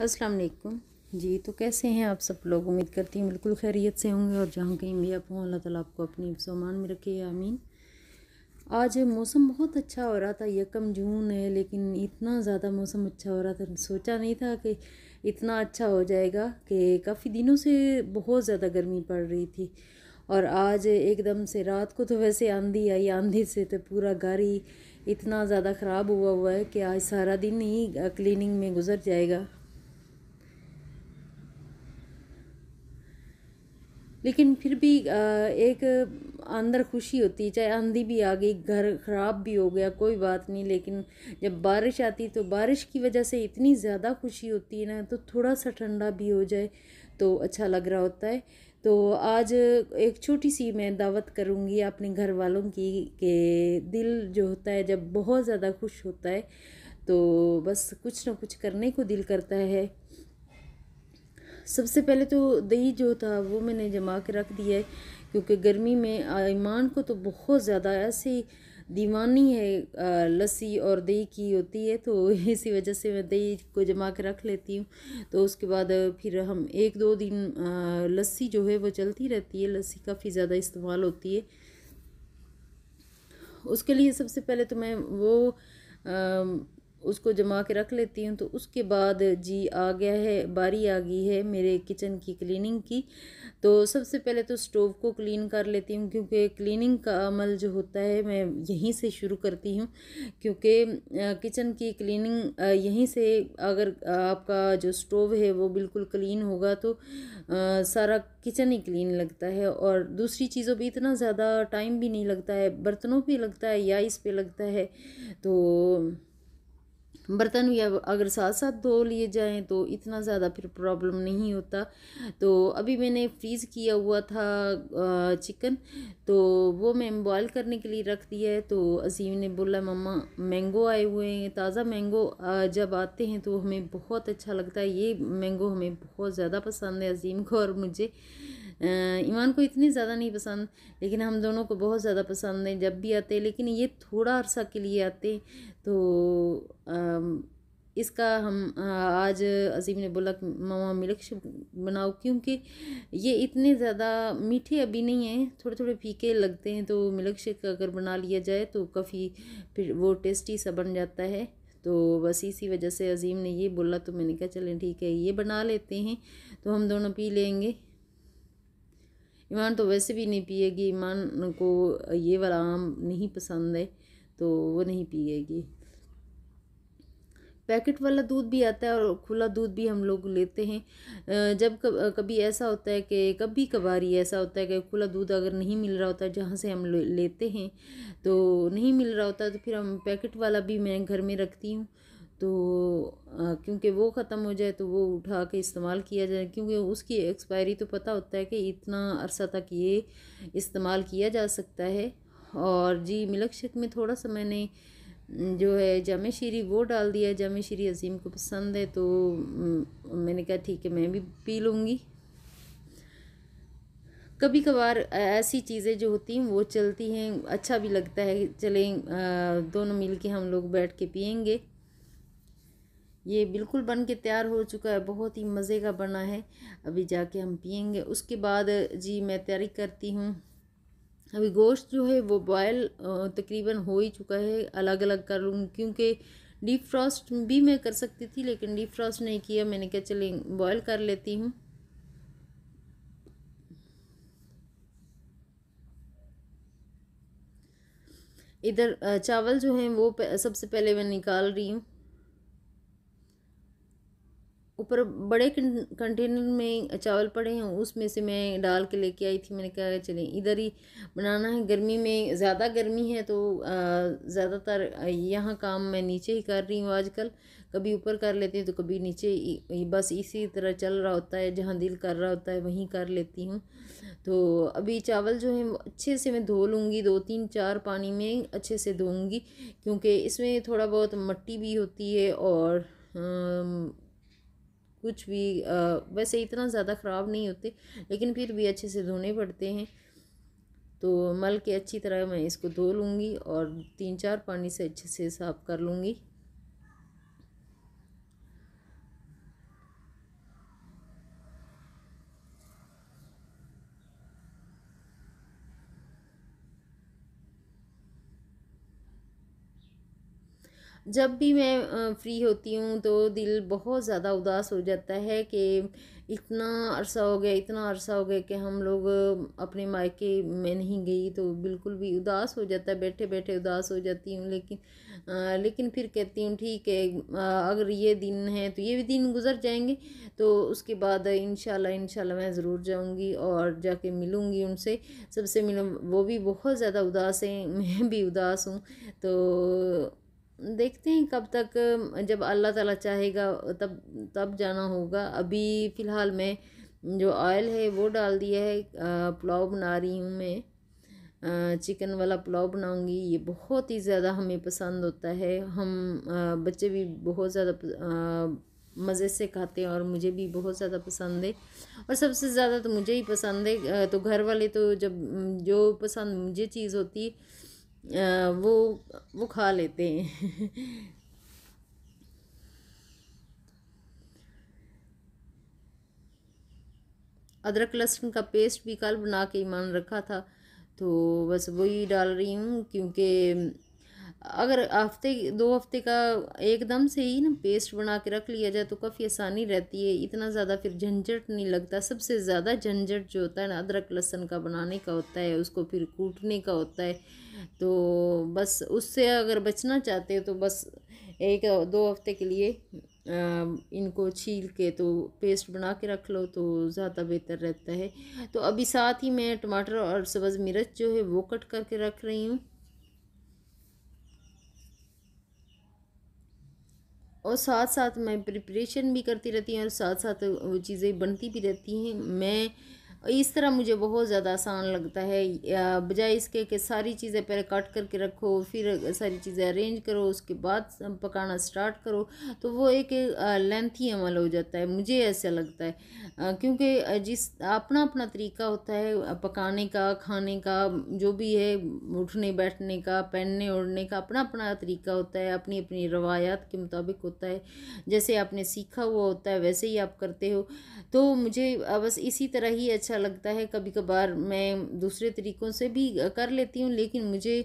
अस्सलाम वालेकुम जी। तो कैसे हैं आप सब लोग? उम्मीद करती हूँ बिल्कुल खैरियत से होंगे और जहाँ कहीं भी आप हों अल्लाह ताला आपको अपनी सामान में रखे, आमीन। आज मौसम बहुत अच्छा हो रहा था, 1 जून है लेकिन इतना ज़्यादा मौसम अच्छा हो रहा था, सोचा नहीं था कि इतना अच्छा हो जाएगा। कि काफ़ी दिनों से बहुत ज़्यादा गर्मी पड़ रही थी और आज एकदम से रात को तो वैसे आंधी आई, आंधी से तो पूरा घर ही इतना ज़्यादा ख़राब हुआ है कि आज सारा दिन ही क्लीनिंग में गुजर जाएगा। लेकिन फिर भी एक अंदर खुशी होती है, चाहे आंधी भी आ गई, घर ख़राब भी हो गया, कोई बात नहीं। लेकिन जब बारिश आती तो बारिश की वजह से इतनी ज़्यादा खुशी होती है ना, तो थोड़ा सा ठंडा भी हो जाए तो अच्छा लग रहा होता है। तो आज एक छोटी सी मैं दावत करूँगी अपने घर वालों की कि दिल जो होता है जब बहुत ज़्यादा खुश होता है तो बस कुछ ना कुछ करने को दिल करता है। सबसे पहले तो दही जो था वो मैंने जमा के रख दिया है, क्योंकि गर्मी में ईमान को तो बहुत ज़्यादा ऐसी दीवानी है लस्सी और दही की होती है, तो इसी वजह से मैं दही को जमा के रख लेती हूँ। तो उसके बाद फिर हम 1-2 दिन लस्सी जो है वो चलती रहती है, लस्सी काफ़ी ज़्यादा इस्तेमाल होती है। उसके लिए सबसे पहले तो मैं वो उसको जमा के रख लेती हूँ। तो उसके बाद जी आ गया है, बारी आ गई है मेरे किचन की क्लीनिंग की। तो सबसे पहले तो स्टोव को क्लीन कर लेती हूँ, क्योंकि क्लीनिंग का अमल जो होता है मैं यहीं से शुरू करती हूँ, क्योंकि किचन की क्लीनिंग यहीं से, अगर आपका जो स्टोव है वो बिल्कुल क्लीन होगा तो सारा किचन ही क्लीन लगता है। और दूसरी चीज़ों पे इतना ज़्यादा टाइम भी नहीं लगता है, बर्तनों पे लगता है या इस पे लगता है। तो बर्तन भी अगर साथ साथ धो लिए जाएं तो इतना ज़्यादा फिर प्रॉब्लम नहीं होता। तो अभी मैंने फ्रीज़ किया हुआ था चिकन, तो वो मैं बॉयल करने के लिए रख दिया है। तो अजीम ने बोला मम्मा मैंगो आए हुए हैं, ताज़ा मैंगो जब आते हैं तो हमें बहुत अच्छा लगता है। ये मैंगो हमें बहुत ज़्यादा पसंद है, अजीम को और मुझे। ईमान को इतनी ज़्यादा नहीं पसंद, लेकिन हम दोनों को बहुत ज़्यादा पसंद है जब भी आते हैं। लेकिन ये थोड़ा अरसा के लिए आते हैं, तो इसका हम आज अजीम ने बोला कि मामा मिल्क शेक बनाओ, क्योंकि ये इतने ज़्यादा मीठे अभी नहीं हैं, थोड़े थोड़े फीके लगते हैं। तो मिल्क शेक अगर बना लिया जाए तो काफ़ी फिर वो टेस्टी सा बन जाता है। तो बस इसी वजह से अजीम ने ये बोला, तो मैंने कहा चलें ठीक है ये बना लेते हैं, तो हम दोनों पी लेंगे। ईमान तो वैसे भी नहीं पिएगी, ईमान को ये वाला आम नहीं पसंद है तो वो नहीं पिएगी। पैकेट वाला दूध भी आता है और खुला दूध भी हम लोग लेते हैं। जब कभी ऐसा होता है कि कभी कभार ही ऐसा होता है कि खुला दूध अगर नहीं मिल रहा होता है जहाँ से हम लेते हैं, तो नहीं मिल रहा होता, तो फिर हम पैकेट वाला भी मैं घर में रखती हूँ। तो क्योंकि वो ख़त्म हो जाए तो वो उठा के इस्तेमाल किया जाए, क्योंकि उसकी एक्सपायरी तो पता होता है कि इतना अरसा तक ये इस्तेमाल किया जा सकता है। और जी मिल्क शेक में थोड़ा सा मैंने जो है जामे शीरी वो डाल दिया, जामे शीरी अजीम को पसंद है, तो मैंने कहा ठीक है मैं भी पी लूँगी। कभी कभार ऐसी चीज़ें जो होती हैं वो चलती हैं, अच्छा भी लगता है, चलें दोनों मिल के हम लोग बैठ के पियेंगे। ये बिल्कुल बन के तैयार हो चुका है, बहुत ही मज़े का बना है, अभी जाके हम पियेंगे। उसके बाद जी मैं तैयारी करती हूँ। अभी गोश्त जो है वो बॉयल तकरीबन हो ही चुका है, अलग अलग कर लूँगी, क्योंकि डीप फ्रॉस्ट भी मैं कर सकती थी लेकिन डीप फ्रॉस्ट नहीं किया, मैंने कहा चले बॉयल कर लेती हूँ। इधर चावल जो हैं वो सबसे पहले मैं निकाल रही हूँ। ऊपर बड़े कंटेनर में चावल पड़े हैं, उसमें से मैं डाल के लेके आई थी। मैंने कहा चलें इधर ही बनाना है, गर्मी में ज़्यादा गर्मी है तो ज़्यादातर यहाँ काम मैं नीचे ही कर रही हूँ आजकल। कभी ऊपर कर लेती हूँ तो कभी नीचे, बस इसी तरह चल रहा होता है, जहाँ दिल कर रहा होता है वहीं कर लेती हूँ। तो अभी चावल जो है अच्छे से मैं धो लूँगी, 2-3-4 पानी में अच्छे से धोऊँगी, क्योंकि इसमें थोड़ा बहुत मिट्टी भी होती है और कुछ भी वैसे इतना ज़्यादा ख़राब नहीं होते, लेकिन फिर भी अच्छे से धोने पड़ते हैं। तो मल के अच्छी तरह मैं इसको धो लूँगी और 3-4 पानी से अच्छे से साफ़ कर लूँगी। जब भी मैं फ्री होती हूँ तो दिल बहुत ज़्यादा उदास हो जाता है कि इतना अरसा हो गया, इतना अरसा हो गया कि हम लोग अपने मायके में नहीं गई, तो बिल्कुल भी उदास हो जाता है, बैठे बैठे उदास हो जाती हूँ। लेकिन फिर कहती हूँ ठीक है, अगर ये दिन है तो ये भी दिन गुजर जाएंगे, तो उसके बाद इंशाल्लाह इंशाल्लाह मैं ज़रूर जाऊँगी और जाके मिलूँगी उनसे, सबसे मिलूँ। वो भी बहुत ज़्यादा उदास हैं, मैं भी उदास हूँ। तो देखते हैं कब तक, जब अल्लाह ताला चाहेगा तब तब जाना होगा। अभी फ़िलहाल मैं जो ऑयल है वो डाल दिया है। पुलाव बना रही हूँ मैं, चिकन वाला पुलाव बनाऊंगी। ये बहुत ही ज़्यादा हमें पसंद होता है, हम बच्चे भी बहुत ज़्यादा मज़े से खाते हैं और मुझे भी बहुत ज़्यादा पसंद है। और सबसे ज़्यादा तो मुझे ही पसंद है। तो घर वाले तो जब जो पसंद मुझे चीज़ होती है वो खा लेते हैं। अदरक लहसुन का पेस्ट भी कल बना के ईमान रखा था, तो बस वही डाल रही हूँ। क्योंकि अगर हफ्ते 2 हफ्ते का एकदम से ही ना पेस्ट बना के रख लिया जाए तो काफ़ी आसानी रहती है, इतना ज़्यादा फिर झंझट नहीं लगता। सबसे ज़्यादा झंझट जो होता है ना अदरक लहसुन का बनाने का होता है, उसको फिर कूटने का होता है। तो बस उससे अगर बचना चाहते हो तो बस 1-2 हफ्ते के लिए इनको छील के तो पेस्ट बना के रख लो तो ज़्यादा बेहतर रहता है। तो अभी साथ ही मैं टमाटर और सब्ज़ मिर्च जो है वो कट करके रख रही हूँ, और साथ साथ मैं प्रिपरेशन भी करती रहती हूँ और साथ साथ वो चीज़ें बनती भी रहती हैं। मैं इस तरह मुझे बहुत ज़्यादा आसान लगता है, बजाय इसके कि सारी चीज़ें पहले काट करके रखो, फिर सारी चीज़ें अरेंज करो, उसके बाद पकाना स्टार्ट करो, तो वो एक लेंथी अमल हो जाता है, मुझे ऐसा लगता है। क्योंकि जिस अपना अपना तरीका होता है पकाने का, खाने का, जो भी है, उठने बैठने का, पहनने ओढ़ने का अपना अपना तरीका होता है, अपनी अपनी रवायात के मुताबिक होता है। जैसे आपने सीखा हुआ होता है वैसे ही आप करते हो। तो मुझे बस इसी तरह ही अच्छा लगता है। कभी कभार मैं दूसरे तरीक़ों से भी कर लेती हूँ, लेकिन मुझे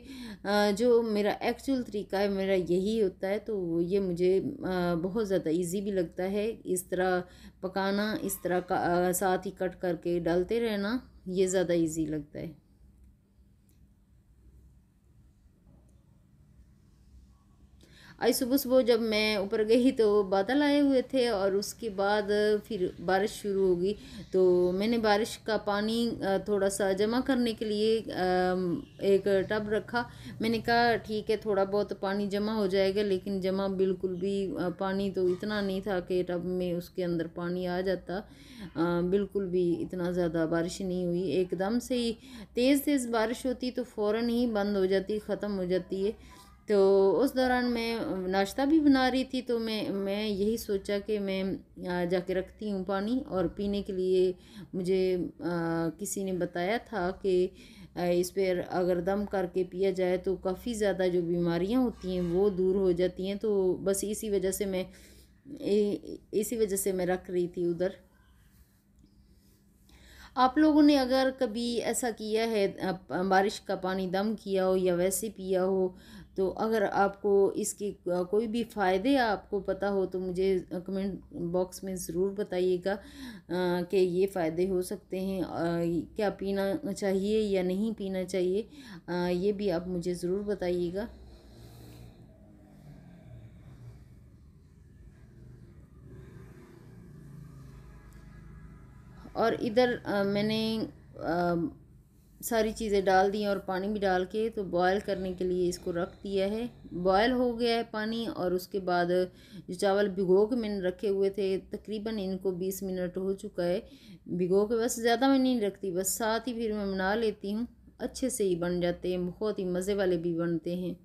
जो मेरा एक्चुअल तरीका है मेरा यही होता है। तो ये मुझे बहुत ज़्यादा इजी भी लगता है, इस तरह पकाना, इस तरह का साथ ही कट करके डालते रहना, ये ज़्यादा इजी लगता है। आज सुबह सुबह जब मैं ऊपर गई तो बादल आए हुए थे और उसके बाद फिर बारिश शुरू हो गई। तो मैंने बारिश का पानी थोड़ा सा जमा करने के लिए एक टब रखा। मैंने कहा ठीक है थोड़ा बहुत पानी जमा हो जाएगा, लेकिन जमा बिल्कुल भी पानी तो इतना नहीं था कि टब में उसके अंदर पानी आ जाता। बिल्कुल भी इतना ज़्यादा बारिश नहीं हुई, एकदम से ही तेज़ तेज़ बारिश होती तो फ़ौरन ही बंद हो जाती, ख़त्म हो जाती है। तो उस दौरान मैं नाश्ता भी बना रही थी, तो मैं यही सोचा कि मैं जाके रखती हूँ पानी। और पीने के लिए मुझे किसी ने बताया था कि इस पर अगर दम करके पिया जाए तो काफ़ी ज़्यादा जो बीमारियाँ होती हैं वो दूर हो जाती हैं। तो बस इसी वजह से मैं रख रही थी उधर। आप लोगों ने अगर कभी ऐसा किया है, बारिश का पानी दम किया हो या वैसे पिया हो, तो अगर आपको इसके कोई भी फ़ायदे आपको पता हो तो मुझे कमेंट बॉक्स में ज़रूर बताइएगा कि ये फ़ायदे हो सकते हैं, क्या पीना चाहिए या नहीं पीना चाहिए, ये भी आप मुझे ज़रूर बताइएगा। और इधर मैंने सारी चीज़ें डाल दी और पानी भी डाल के तो बॉयल करने के लिए इसको रख दिया है। बॉयल हो गया है पानी, और उसके बाद जो चावल भिगो के मैंने रखे हुए थे, तकरीबन इनको 20 मिनट हो चुका है भिगो के। बस ज़्यादा मैं नहीं रखती, बस साथ ही फिर मैं बना लेती हूँ, अच्छे से ही बन जाते हैं, बहुत ही मज़े वाले भी बनते हैं।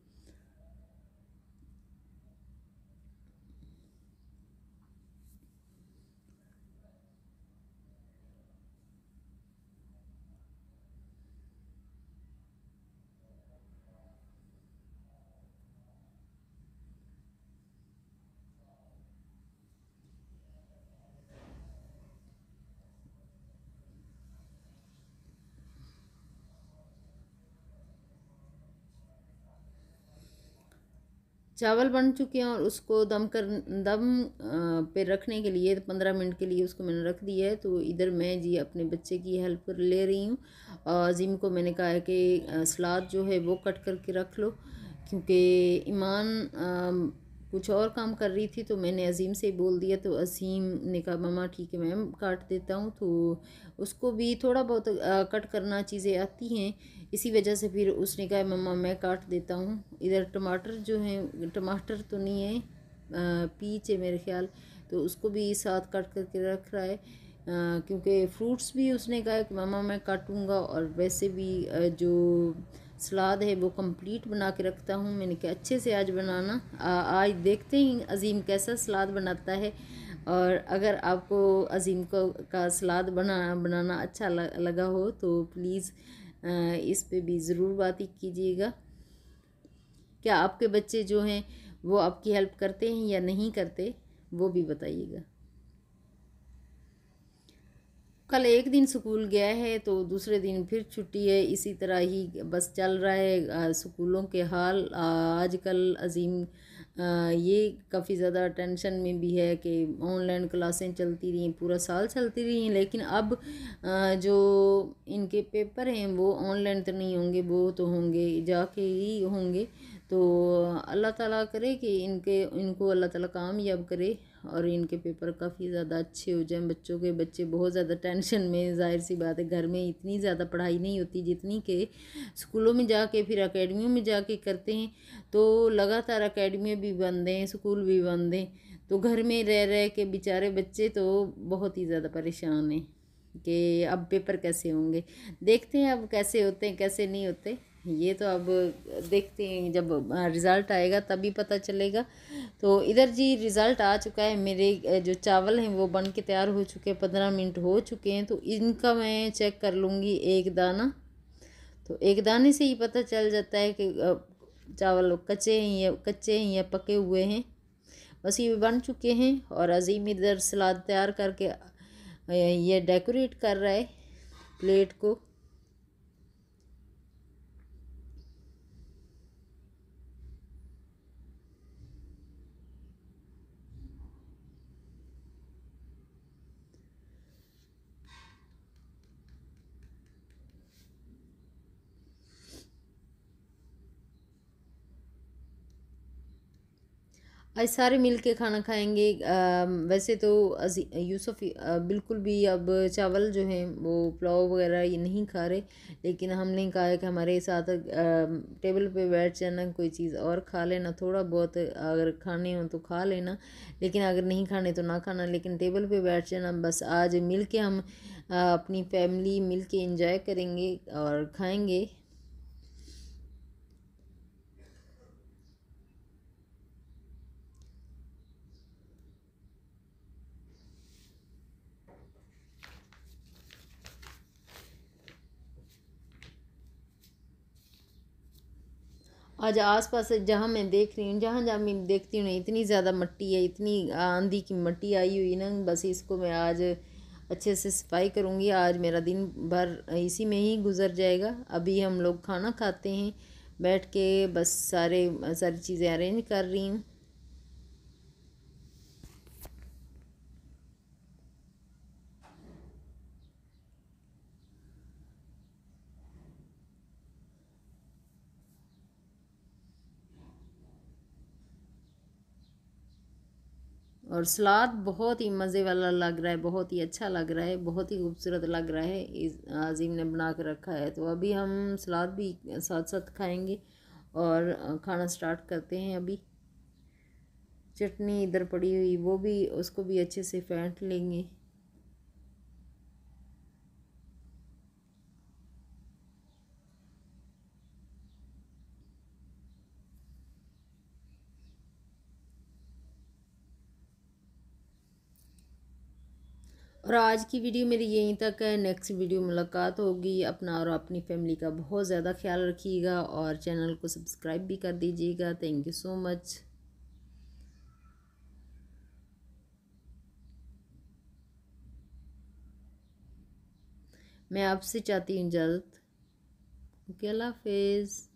चावल बन चुके हैं और उसको दम पे रखने के लिए 15 मिनट के लिए उसको मैंने रख दिया है। तो इधर मैं जी अपने बच्चे की हेल्प कर ले रही हूँ। और अजीम को मैंने कहा है कि सलाद जो है वो कट करके रख लो, क्योंकि ईमान कुछ और काम कर रही थी तो मैंने अजीम से बोल दिया। तो अजीम ने कहा मम्मा ठीक है मैम काट देता हूँ। तो उसको भी थोड़ा बहुत कट करना चीज़ें आती हैं, इसी वजह से फिर उसने कहा मम्मा मैं काट देता हूँ। इधर टमाटर जो हैं, टमाटर तो नहीं है, पीच है मेरे ख्याल, तो उसको भी साथ काट करके रख रहा है। क्योंकि फ्रूट्स भी उसने कहा कि मामा मैं काटूंगा, और वैसे भी जो सलाद है वो कंप्लीट बना के रखता हूँ। मैंने कहा अच्छे से आज बनाना, आज देखते हैं अजीम कैसा सलाद बनाता है। और अगर आपको अजीम को का सलाद बनाना अच्छा लगा हो तो प्लीज़ इस पे भी ज़रूर बात कीजिएगा। क्या आपके बच्चे जो हैं वो आपकी हेल्प करते हैं या नहीं करते, वो भी बताइएगा। कल एक दिन स्कूल गया है तो दूसरे दिन फिर छुट्टी है, इसी तरह ही बस चल रहा है स्कूलों के हाल। आजकल अजीम ये काफ़ी ज़्यादा टेंशन में भी है कि ऑनलाइन क्लासें चलती रही, पूरा साल चलती रही, लेकिन अब जो इनके पेपर हैं वो ऑनलाइन तो नहीं होंगे, वो तो होंगे जाके ही होंगे। तो अल्लाह ताला करे कि इनको अल्लाह ताला कामयाब करे और इनके पेपर काफ़ी ज़्यादा अच्छे हो जाएं। बच्चों के बच्चे बहुत ज़्यादा टेंशन में, जाहिर सी बात है घर में इतनी ज़्यादा पढ़ाई नहीं होती जितनी के स्कूलों में जाके फिर अकेडमियों में जाके करते हैं। तो लगातार अकेडमी भी बंद हैं, स्कूल भी बंद हैं, तो घर में रह रह के बेचारे बच्चे तो बहुत ही ज़्यादा परेशान हैं कि अब पेपर कैसे होंगे। देखते हैं अब कैसे होते हैं कैसे नहीं होते, ये तो अब देखते हैं, जब रिज़ल्ट आएगा तभी पता चलेगा। तो इधर जी रिज़ल्ट आ चुका है, मेरे जो चावल हैं वो बन के तैयार हो चुके हैं, 15 मिनट हो चुके हैं। तो इनका मैं चेक कर लूँगी एक दाना, तो एक दाने से ही पता चल जाता है कि चावल कच्चे हैं या पके हुए हैं। बस ये बन चुके हैं और अजीम इधर सलाद तैयार करके ये डेकोरेट कर रहा है प्लेट को। आज सारे मिल के खाना खाएंगे। वैसे तो यूसुफ बिल्कुल भी अब चावल जो हैं वो पुलाव वगैरह ये नहीं खा रहे, लेकिन हमने कहा है कि हमारे साथ टेबल पे बैठ जाना, कोई चीज़ और खा लेना, थोड़ा बहुत अगर खाने हो तो खा लेना, लेकिन अगर नहीं खाने तो ना खाना, लेकिन टेबल पे बैठ जाना। बस आज मिल के हम अपनी फैमिली मिल के इंजॉय करेंगे और खाएंगे। आज आसपास जहाँ मैं देख रही हूँ, जहाँ जहाँ मैं देखती हूँ ना, इतनी ज़्यादा मिट्टी है, इतनी आंधी की मिट्टी आई हुई ना, बस इसको मैं आज अच्छे से सफाई करूँगी। आज मेरा दिन भर इसी में ही गुजर जाएगा। अभी हम लोग खाना खाते हैं बैठ के, बस सारी चीज़ें अरेंज कर रही हूँ। और सलाद बहुत ही मज़े वाला लग रहा है, बहुत ही अच्छा लग रहा है, बहुत ही खूबसूरत लग रहा है। इस अजीम ने बना कर रखा है, तो अभी हम सलाद भी साथ साथ खाएंगे और खाना स्टार्ट करते हैं। अभी चटनी इधर पड़ी हुई, वो भी उसको भी अच्छे से फेंट लेंगे। और आज की वीडियो मेरी यहीं तक है। नेक्स्ट वीडियो मुलाकात होगी। अपना और अपनी फैमिली का बहुत ज़्यादा ख्याल रखिएगा और चैनल को सब्सक्राइब भी कर दीजिएगा। Thank you so much. मैं आपसे चाहती हूँ इजाज़त। ओके, अल्लाह हाफिज़।